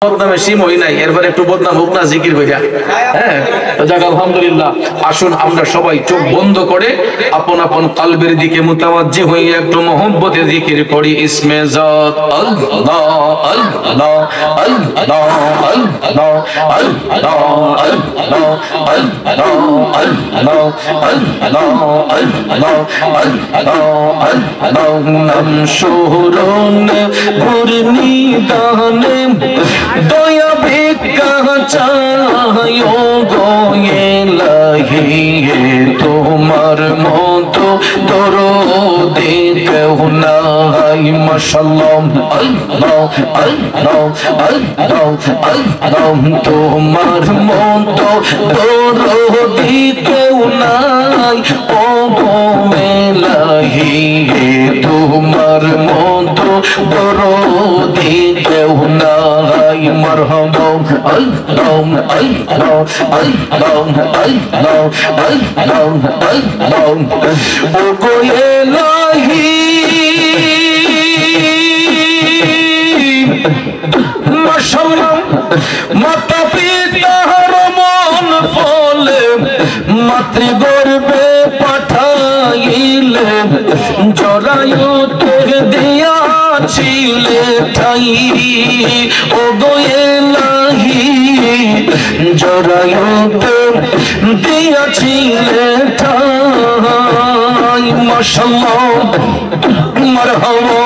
বদনামে সীম হই নাই, এরপরে একটু বদনাম হোক না জিকির কইরা। হ্যাঁ, যাক আলহামদুলিল্লাহ। আসুন আমরা সবাই চোখ বন্ধ করে আপন আপন কলবের দিকে মুতাওয়াজ্জি হয়ে একটু মহব্বতে জিকির করি। ইসমে জাত আল্লাহ আল্লাহ আল্লাহ আল্লাহ আল্লাহ আল্লাহ আল্লাহ আল্লাহ আল্লাহ আল্লাহ আল্লাহ নাম শোরনে ভুরনি দানে দয়া ভিক্ষা চায় গো ইলাহি, তোমার মতো দরদে কেউ নাই। মাশাআল্লাহ আল্লাহ আল্লাহ আল্লাহ আল্লাহ, তোমার মতো দরদি কেউ নাই ও গো ইলাহি, তোমার মতো দরদি কেউ নাই। মারহাবা আল্লাহ আল্লাহ আল্লাহ আল্লাহ আল্লাহ আল্লাহ ও গো ইলাহি, মাশাআল্লাহ মাতা পিতার মন ফলে মাতৃগর্ভে পাঠাইলে, জরায়ুতে দিয়াছিলে ঠাই ও গো ইলাহি, জরায়ুতে দিয়াছিলে ঠাই। মাশাআল্লাহ মারহাবা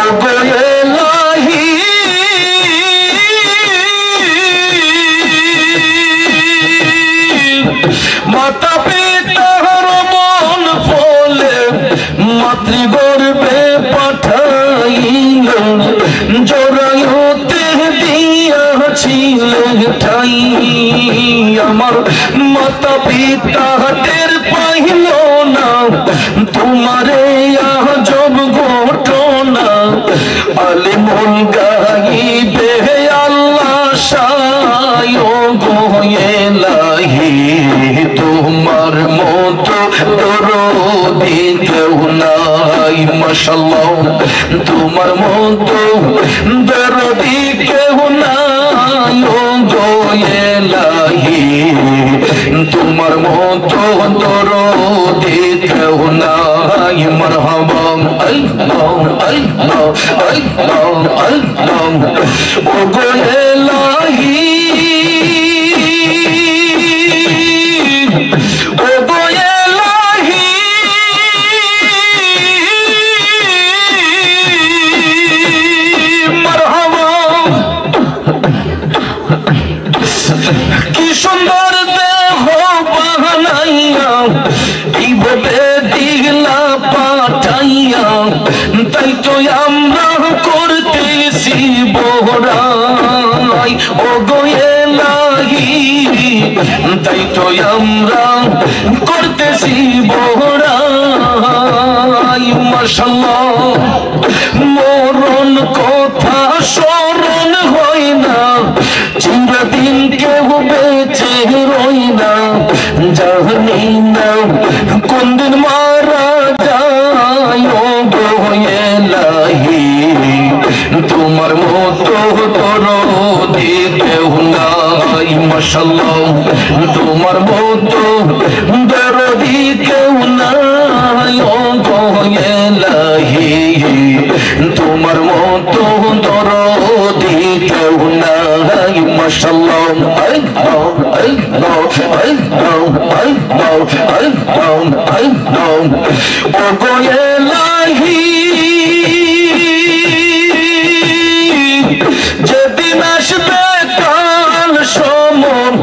ও গো ইলাহি, মাতা পিতার মন ফলে মাতৃগর্ভে পাঠাইল, জরায়ুতে দিয়াছিলে ঠাই। আমার মাতা পিতা টের পাইল না তোমারে আজব ঘটনা, আলিমুল গাইবে আল্লাহ শায় গো ইলাহি, তোমার মতো দরদি কেউ নাই। মাশাআল্লাহ তোমার মতো দরদি কেউ নাই ও গো ইলাহি, তোমার মতো দরদি কেউ নাই। মারহাবা আল্লাহ আল্লাহ আল্লাহ আল্লাহ ও গো ইলাহি, ও গো ইলাহি, মারহাবা কি সুন্দর দেহ বানাইয়া এইভাবে দিলা পাঠাইয়া, তাই তো আমরা করতেছি বড়াই ও গো ইলাহি, তাই তো আমরা করতেছি বড়াই। মাশাআল্লাহ মরণ কথা স্মরণ হয় না, চিরদিন কেউ বেঁচে রই না, জানি না কোন দিন মারা যায় ও গো ইলাহি, তোমার মতো দরদি কেউ নাই। মাশাআল্লাহ তোমার মতো দরদি কেউ নাই ও গো ইলাহি, তোমার মতো দরদি কেউ নাই। মাশাআল্লাহ আল্লাহ আল্লাহ আল্লাহ আল্লাহ আল্লাহ আল্লাহ ও গো ইলাহি, যেদিন আসবে কাল সময়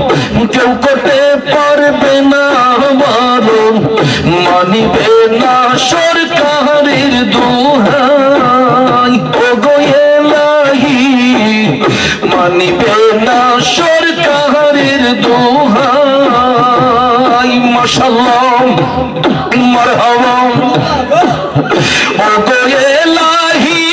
কেউ করতে পারবে না বারণ, মানিবে না সরকারের দোহাই ও গো ইলাহি, মানিবে না সরকারের দোহাই। মাশাআল্লাহ মারহাবা ও গো ইলাহি,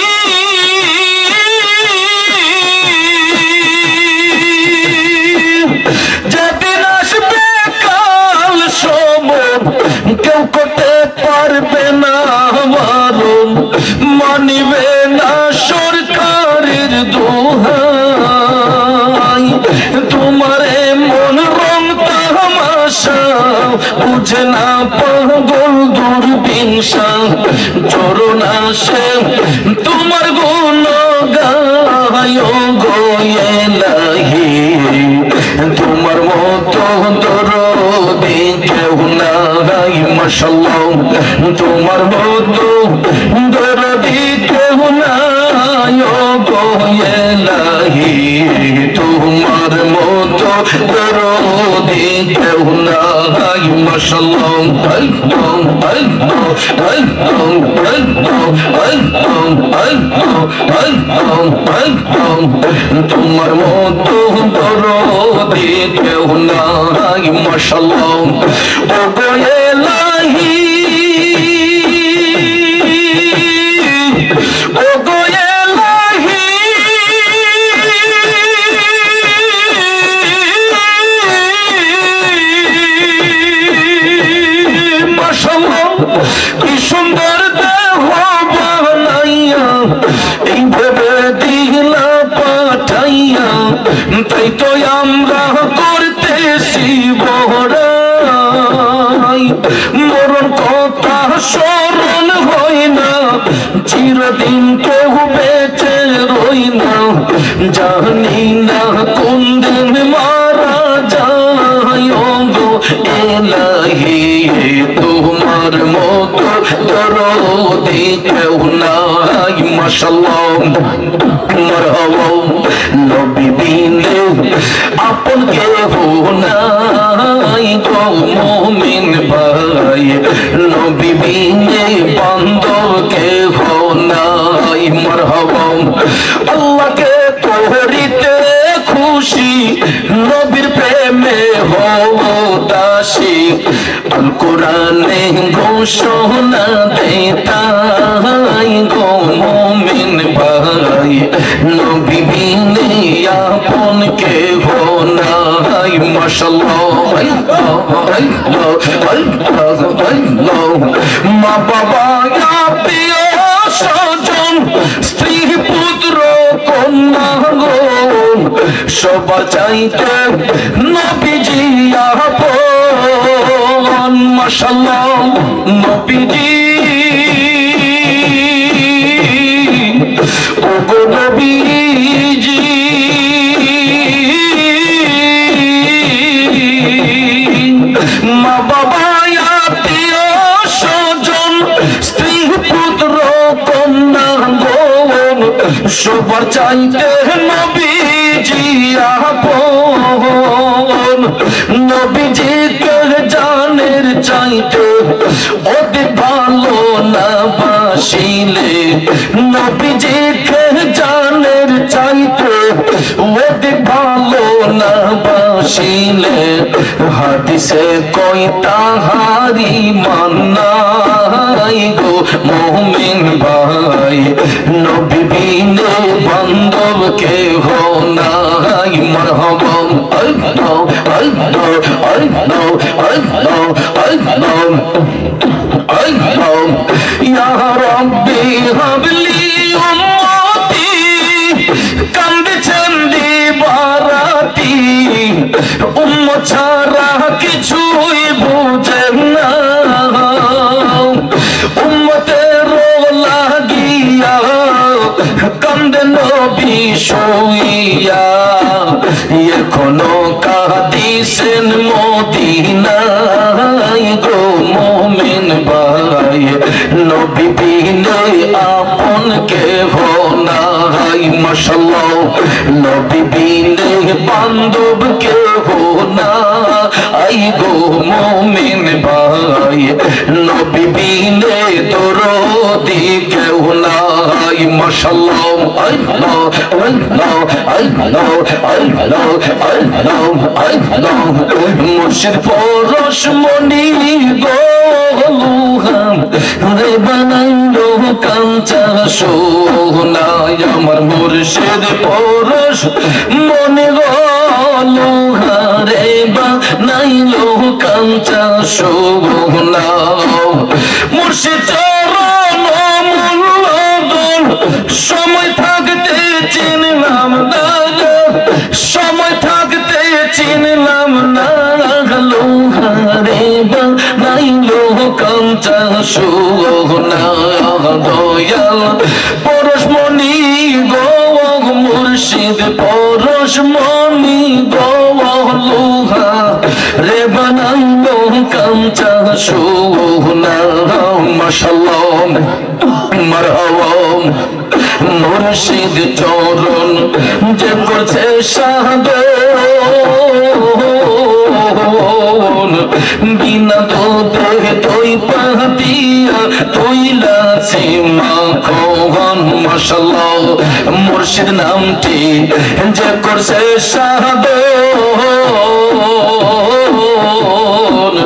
যেদিন আসবে কাল সময় কেউ করতে পারবে না বারণ, মানিবে না সরকারের দোহাই। বুঝে না পাগল দূরবীন চরণ আসে তোমার গুণ গায় গো ইলাহি তোমার মতো দরদি কেউ নাই মাশাআল্লাহ তোমার মতো দরদি কেউ নাই গো ইলাহি তোমার মতো দরদি কেউ নাই মাশাআল্লাহ তোমার মতো দরদি কেউ নাই মাশাআল্লাহ ও গো ইলাহি ও গো ইলাহি মাশাআল্লাহ কি সুন্দর দেহ বানাইয়া এই ভেবে দিলা পাঠাইয়া তাই তো আমরা করতেছি বড়াই মরণ কথা স্মরণ হয় না চিরদিন কেউ বেঁচে রই না জানি না কোন দিন মারা যায় গো ইলাহি তোমার মতো দরদি কেউ নাই মাশাআল্লাহ মারহাবা নবী বিনে আপন কেহ নাই গো মুমিন ভাই নবী বিনে বান্ধব কেহ নাই মারহাবা আল্লাহকে তোহরিতে খুশি নবীর প্রেমে হও দাসী আল কোরআনে ঘোষণা দেতাই গো মুমিন ভাই নবী বিনে আপন কেহ নাই মাশাআল্লাহ মা বাবা আত্মীয় স্বজন স্ত্রী পুত্র কন্যা গো সবার চাইতে নবীজি আপন মাশাআল্লাহ নবীজি ও গো নবীজি মা বাবা আত্মীয় স্বজন স্ত্রী পুত্র কন্যা গো সবার চাইতে নবীজি আপন নবীজিকে জানের চাইতে অতি ভালো না বাসিলে নবীজিকে জানের চাইতে অতি ভালো না বাসিলে হাদিসে কই তাহারি মান্নাই গো মুমিন ভাই নবী বিনে বান্ধব কেহ নাই মারহাবা আল্লাহ আল্লাহ আল্লাহ আল্লাহ আল্লাহ আল্লাহ ইয়া রাব্বি হাবলি উম্মতি কান্দেছেন দিবারাতি উম্মত ছাড়া কিছুই বুঝে না উম্মতের লাগিয়া কান্দে নবী শুইয়া এখনো কাঁদিছেন মদিনায় গো মুমিন ভাই নবী বিনে আপন কেহ নাই মাশাআল্লাহ নবী বিনে বান্ধব কেহ নাই গো মুমিন ভাই নবী বিনে দরদি কেহ নাই মাশাআল্লাহ আল্লাহ আল্লাহ আল্লাহ আল্লাহ আল্লাহ আল্লাহ মুর্শিদ পরশ মনি গো রে বানাইলো কাঞ্চা সোনা আমার মুর্শিদ পরশ মনি গো রে বানাইলো কাঞ্চা সোনা মুর্শিদ চরণ মূল্যবান সময় থাকতে চিনলাম না সময় থাকতে চিনলাম না রে বানাইলো সোনা দয়াল পরশমণি গো মুর্শিদ পরশমণি গো লোহা রে বানাইলো কাঞ্চা সোনা মাশাআল্লাহ মারহাবা মুর্শিদ চরণ যে করছে সাধন বিনা দুধে তুই পাতিয়া তৈলাছে মাখন মাশাআল্লাহ মুর্শিদ নামটি যে করছে সাধন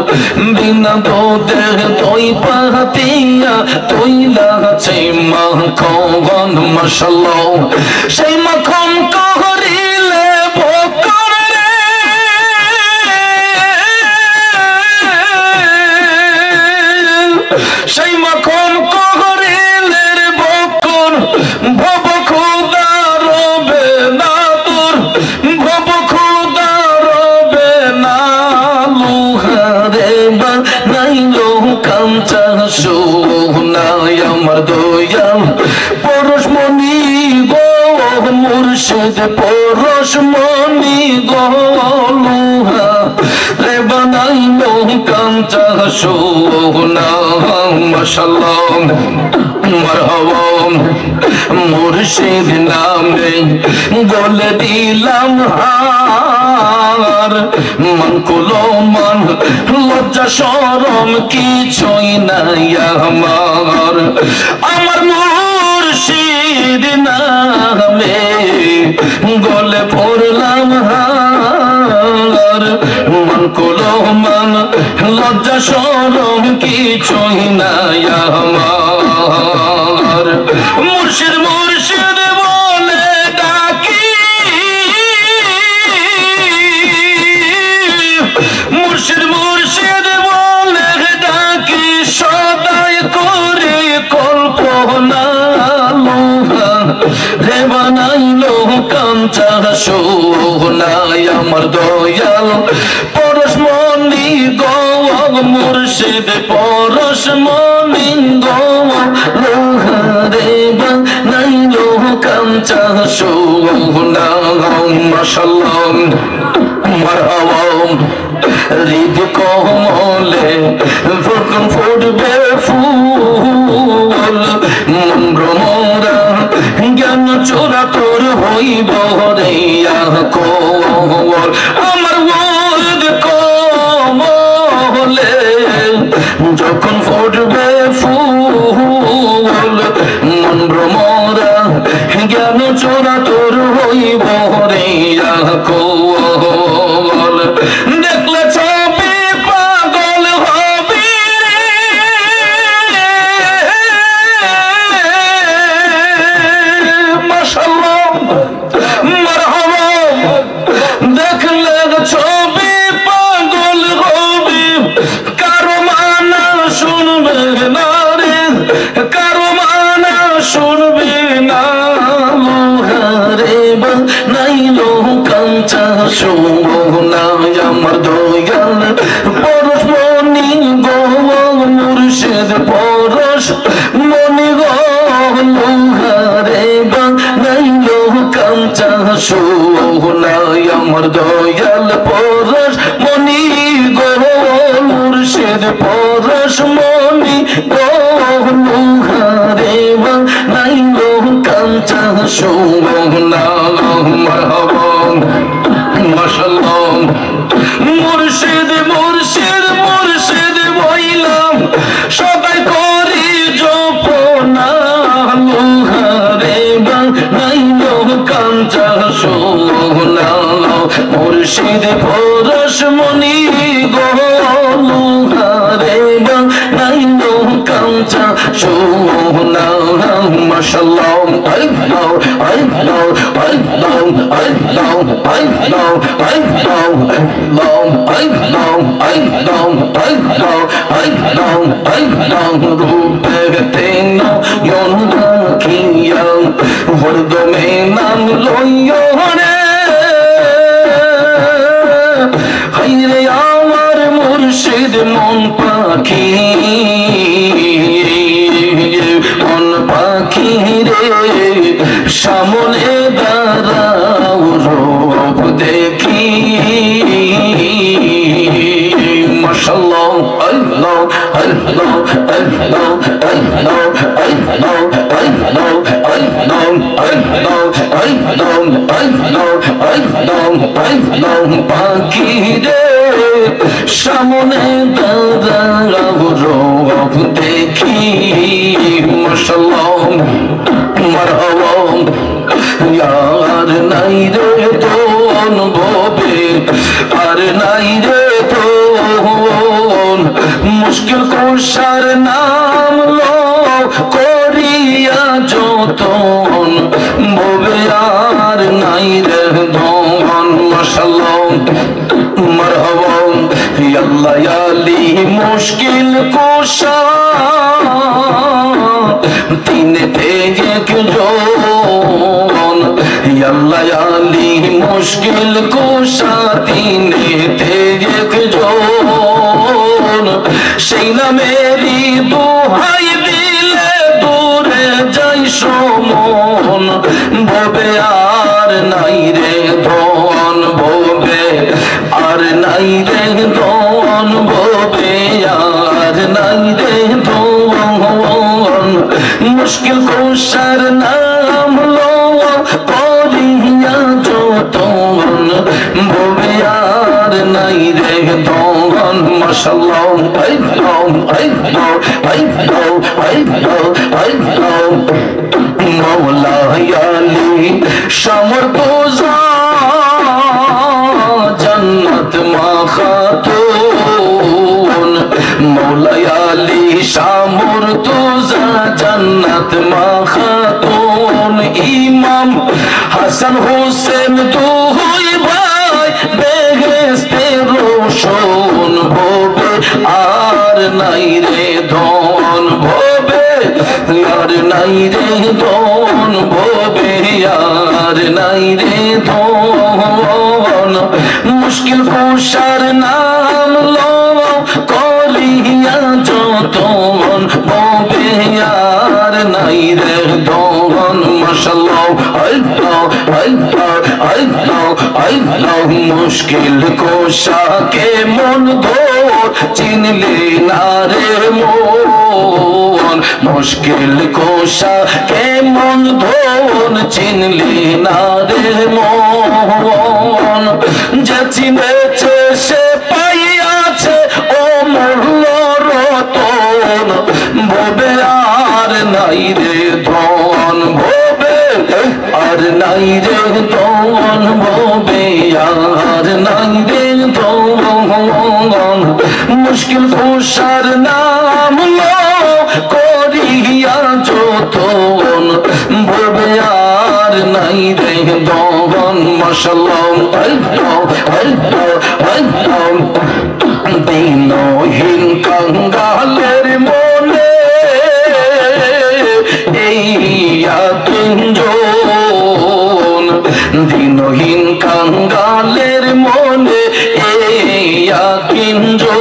বিনা দুধে তুই পাতিয়া তৈলাছে মাখন মাশাআল্লাহ সেই মাখন করিলে বকর রে সেই মাখন করিলে বকর ভব খোদা রবে না তোর ভব খোদা রবে না লোহারে বানাইলো কাঞ্চা সোনা আমার দয়াল পরশমণি গো মুর্শিদ পরশমণি গো লোহা রে বানাইলো কাঞ্চা সোনা মাশাআল্লাহ মারহাবা মুর্শিদ নামে গলে দিলাম হার মন কুলো মন লজ্জা শরম কিছুই নাই আমার আমার মুর্শিদ নামে গলে পড়লাম হার মন কুলো মন লজ্জা শরম কিছুই নাই আমার মুর্শিদ মুর্শিদ বলে ডাকি মুর্শিদ মুর্শিদ বলে ডাকি সদাই করে কল্পনা লোহা রে বানাইলো কাঞ্চা সোনা আমার দয়াল পরশমণি গো মুর্শিদ পরশমণি গো লোহা রে বানাইলো কাঞ্চা সোনা মাশাআল্লাহ মারহাবা হৃদ কমলে যখন ফুটবে ফুল মন ভ্রমরা জ্ঞান চোরা তোর হইব রে আমার হৃদ কমলে যখন ফুটবে ফুল মন ভ্রমরা জ্ঞান চোরা তোর হইব রে দেখলে ছবি পাগল হবি মাশাআল্লাহ মারহাবা দেখলে ছবি পাগল হবি কারো মানা শুনবে না রে কারো মানা শুনবে না লোহারে বানাইলো কাঞ্চা সোনা আমার দয়াল পরশমণি গো মুর্শিদ পরশমণি গো লোহারে বানাইলো কাঞ্চা সোনা আমার দয়াল পরশমণি গো মুর্শিদ পরশমণি গো লোহারে বানাইলো কাঞ্চা সোনা মারহাবা মাশাআল্লাহ মুর্শিদ মুর্শিদ মুর্শিদ বইলাম সবাই করি জপনা লোহারে বানাইলো কাঞ্চা সোনা মুর্শিদ পরশমণি গো লোহারে বানাইলো কাঞ্চা সোনা মাশাআল্লাহ আল্লাহ আল্লাহ আল্লাহ আল্লাহ আল্লাহ আল্লাহ আল্লাহ আল্লাহ আল্লাহ আল্লাহ আল্লাহ রূপে তেনা ইয়না কিয়া হরদমে নাম লইও রে হায়রে আমার মুর্শিদ মন পাখি পাখি রে সামনে দাঁড়াও রব দেখি মাশাআল্লাহ মারহাবা আর নাই রে তোন ভবে আর নাই রে তোন মুশকিল কুশার নাম লো করিয়া যতন ভবে আর নাই রে ধন মাশাআল্লাহ মারহাবা আল্লাহ আলী মুশকিল কুশা তিনে থেকে একজন আল্লাহ আলী মুশকিল কুশা তিনে থেকে একজন সেই নামেরই দোহাই দিলে দূরে যাই সমন ভবে আর নাই রে ধন ভবে আর নাই রে ধন ভবে আর নাই রে ধন মুশকিল কুশার নাম লো করিয়া যতন ভবে আর নাই রে ধন মাশাআল্লাহ মওলা আলী সমর্থ জন্নত মাখাতুন মওলা আলী সমর্থ জন্নত মাখাতুন ইমাম হাসান হোসেন দুই ভাই বেহেশতে রোশন ভবে আর নাই রে ধন ভবে আর নাই রে ধন ভবে আর নাই রে ধন মুশকিল কুশার নাম লো করিয়া যতন ভবে আর নাই রে ধন মাশাআল্লাহ মুশকিল কুশা কে মন ধর চিনলে না রে মন মুশকিল কুশা কে মন ধর চিনলে না রে মন যে চিনেছে সে পাইয়াছে ও মূল্য রতন ভবে আর নাই রে ধন ভবে আর নাই রে ধন ভবে আর নাই রে ধন মুশকিল কুশার নাম লো করিয়া যতন ভবে আর নাই রে ধন মাশাআল্লাহ দিনহীন কাঙ্গালের মনে এই আপনজন দিনহীন কাঙ্গালের মনে এই আপনজন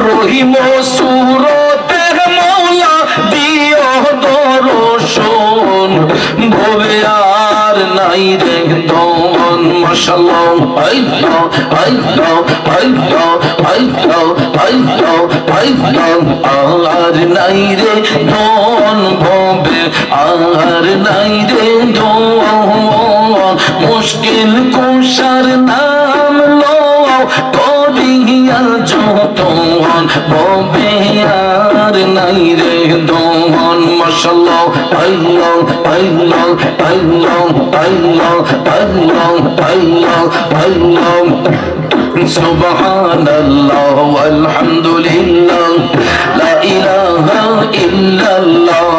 রহিম সুরতের মওলা দিও দর্শন ভবে আর নাই রে ধন মাশাআল্লাহ আর নাই রে ধন ভবে আর নাই রে ধন মুশকিল কুশার নাম লো করিয়া যতন ভবে আর নাই রে ধন মাশাআল্লাহ সুবহানাল্লাহ ওয়ালহামদুলিল্লাহ লা ইলাহা ইল্লাল্লাহ